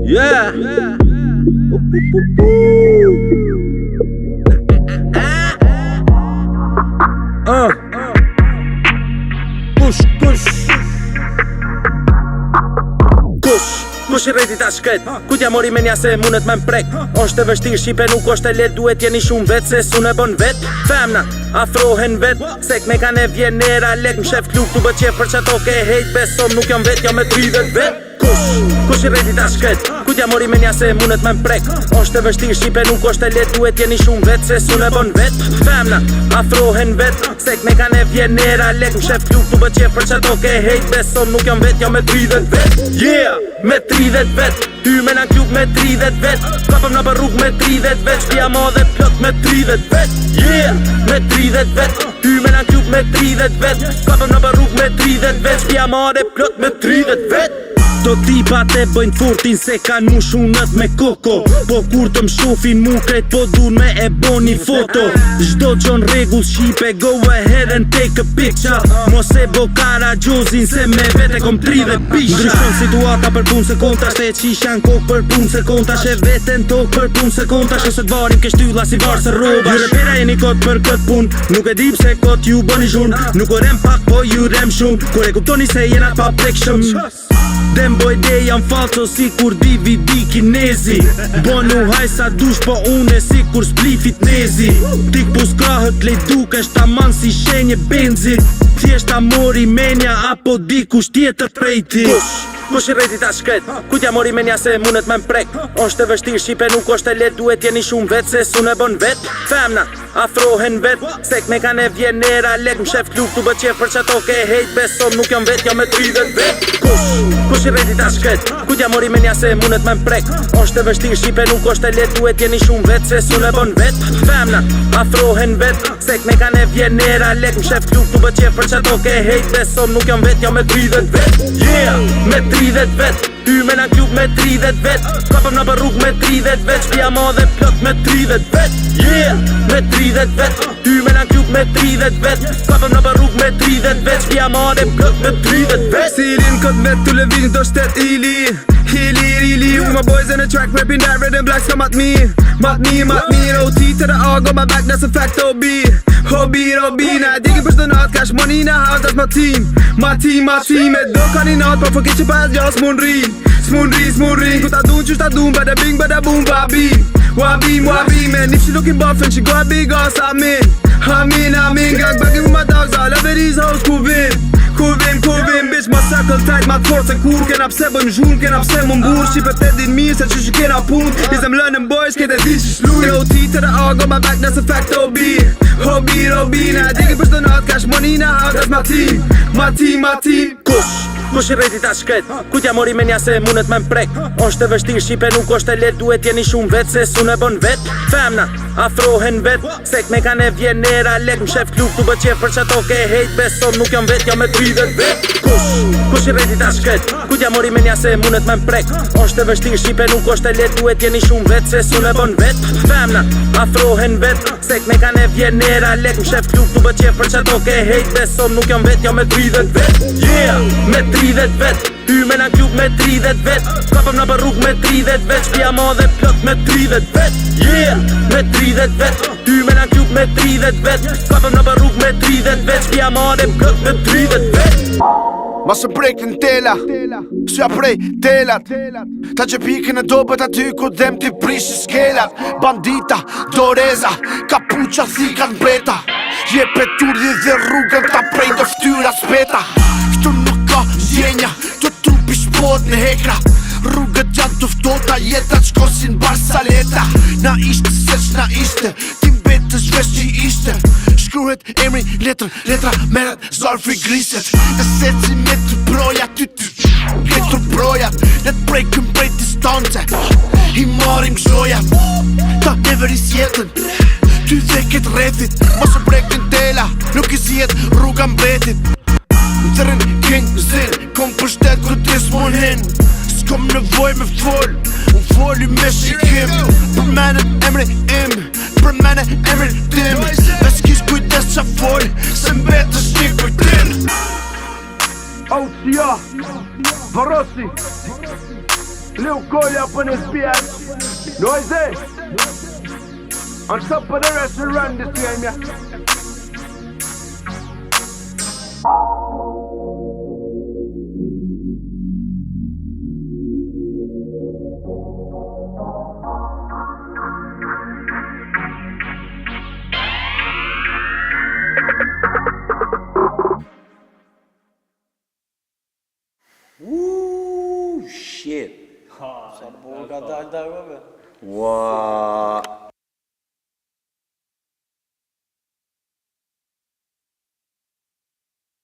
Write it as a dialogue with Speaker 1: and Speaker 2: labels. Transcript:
Speaker 1: Yeah. Kush I rreti ta shkret, ku t'ja mori me nja se mundet me m'prek. Është e vështirë shipe nuk është e let, duhet jeni shumë vet, se s'unë e bon vet. Femna, afrohen vet, sek me ka ne vjen era lek. M'shef klub t'u bë qef për qato ke hejt, besom nuk jom vet, jom me 30 vet. Kush I rreti ta shkret, ku t'ja mori me nja se mundet me m'prek. Është e vështirë shipe nuk është e let, duhet jeni shumë vet, se s'unë e bon vet. Femna, afrohen vet, sek me ka ne vjen era lek. M'shef klub t'u bë qef për qato ke hejt, besom nuk jom vet, jom me 30 vet. Yeah, me 30 vet, ty me na klub me 30 vet. Kapëm në për rrug me 30 vet, shpia ma dhe plot me 30 vet. Yeah, me 30 vet, ty me na klub me 30 vet. Kapëm në për rrug me 30 vet, shpia ma dhe plot me 30 vet. To tipat e bëjnë furtin se kan mu shunët me koko. Po kur të m'shofin mu krejt po dur me e bo një foto. Zdo gjon regull shqipe, go ahead and take a picture. Mos e bo kara gjozin se me vete kom 30 pisha. Ndryshon situata për pun se kontash, e qishan kok për pun se kontash, e veten tok për pun se kontash. Ose t'varim ke shtylla si varë se robash. Ju repera jeni kot për kët pun, nuk e dip se kot ju bëni zhun. Nuk o rem pak po ju rem shumë, kur e kuptoni se jena pa prekshëm. Dem boy day jam falso si kur DVD kinezi. Bonu hajsa dush po une si kur splifit nezi. Tik pus krahët lej dukesh taman si shenje benzi. Thjesht ta mori menja apo dikush tjetër prej ti. Kush I rreti ta shkret, ku t'ja mori me nja se mundet me m'prek. Është e vështirë shipe nuk është e let, duhet jeni shumë vet, se s'unë e bon vet. Femna, afrohen vet, sek me ka ne vjen era lek. M'shef klub t'u bë qef për qato ke hejt, besom nuk jom vet, jom me 30 vet. Kush I rreti ta shkret, ku t'ja mori me nja se mundet me m'prek. Është e vështirë shipe nuk është e let, duhet jeni shumë vet, se s'unë e bon vet. Femna, afrohen vet, sek me ka ne vjen era lek. M'shef klub t'u bë qef për qato ke hejt, besom nuk jom vet, jom me 30 vet. Yeah, me 30 vet, ty me na klub me 30 vet. Kapëm në për rrug me 30 vet, shpia ma dhe plot me 30 vet. Yeah, me 30 vet, ty me na klub me 30 vet. Kapëm në për rrug me 30 vet, shpia ma dhe plot me 30 vet.
Speaker 2: Sirin kët vet tu levin do shtet ili. Really, with my boys in the track, rapping that red and black, come at me. OT to the R, go my back, that's a fact, OB. Now digging push the knot, cash money in the house, that's my team. My team, e do kan I natt, but forget your past, ja, smunrin. Ku ta dun, qysh ta dun, bada bing, bada boom, wabim, man, if she looking buff and she got big ass, I'm in. Gang banging with my dogs, all of these hoes, Kuvim, bitch, ma circle tight, ma t'forë se kur kena pse bëm zhun, kena pse më mbur. Shqipet e din mirë se që kena pun. Izem lënën boys, kete di që shluj. OT to the R, go my back, that's a fact, OB. Now digging push the knot, cash money in the house, that's my team.
Speaker 1: Kush I rreti ta shkret, ku t'ja mori me nja se mundet me m'prek. Është e vështirë shipe nuk është e let, duhet jeni shumë vet, se s'unë e bon vet. Femna, afrohen vet, sek me ka ne vjen era lek. M'shef klub t'u bë qef për qato ke hejt, besom nuk jom vet, jom me 30 vet. Kush I rreti ta shkret, ku t'ja mori me nja se mundet me m'prek. Është e vështirë shipe nuk është e let, duhet jeni shumë vet, se s'unë e bon vet. Femna, afrohen vet, sek me ka ne vjen era lek. M'shef klub t'u bë qef për qato ke hejt, besom nuk jom vet, jom me 30 vet. Yeah, me 30 vet, ty me na klub me 30 vet. Kapëm në për rrug me 30 vet, shpia ma dhe plot me 30 vet. Yeah, me 30 vet, ty me na klub me 30 vet. Kapëm në për rrug me 30 vet, shpia ma dhe plot me 30 vet.
Speaker 3: Ma së prejk në tela, s'ja prej telat. Ta që pikën e dobet aty ku dhem t'i prishi skelat. Bandita, doreza, kapuqa thikan breta. Jepe turdi dhe rrugën ta prej do ftyra speta. Këtu nuk ka zjenja, të trupi shpot në hekra. Rrugët janë të ftota, jetat shkosin barsaleta. Na ishte se që na ishte, tim betës vesh që ishte. Shkruhet emri, letra meret, zarfi griset. Në seci me të broja, ty ketru brojat. Ne të prejkëm prej distance, I marim gjojat. Ta never I sjetën, ty dhe ketë rethit. Mos e prejkën tela, nuk I zjet rruga mbretit. Në tërën këngë zirë, kom për shtet kër t'es mon hin. S'kom nevoj me fol, unë foli me shikim. Për mene emri im, për mene emri tim. Me s'kish kujtes qa fol, se mbetës një kujtim.
Speaker 2: OCA, Varossi
Speaker 3: Lil Goalie up on his beard. Noisy. On top of the rest, we run this game, yeah.
Speaker 4: Shit.
Speaker 5: Sa bukur ka dalë.
Speaker 4: Ua.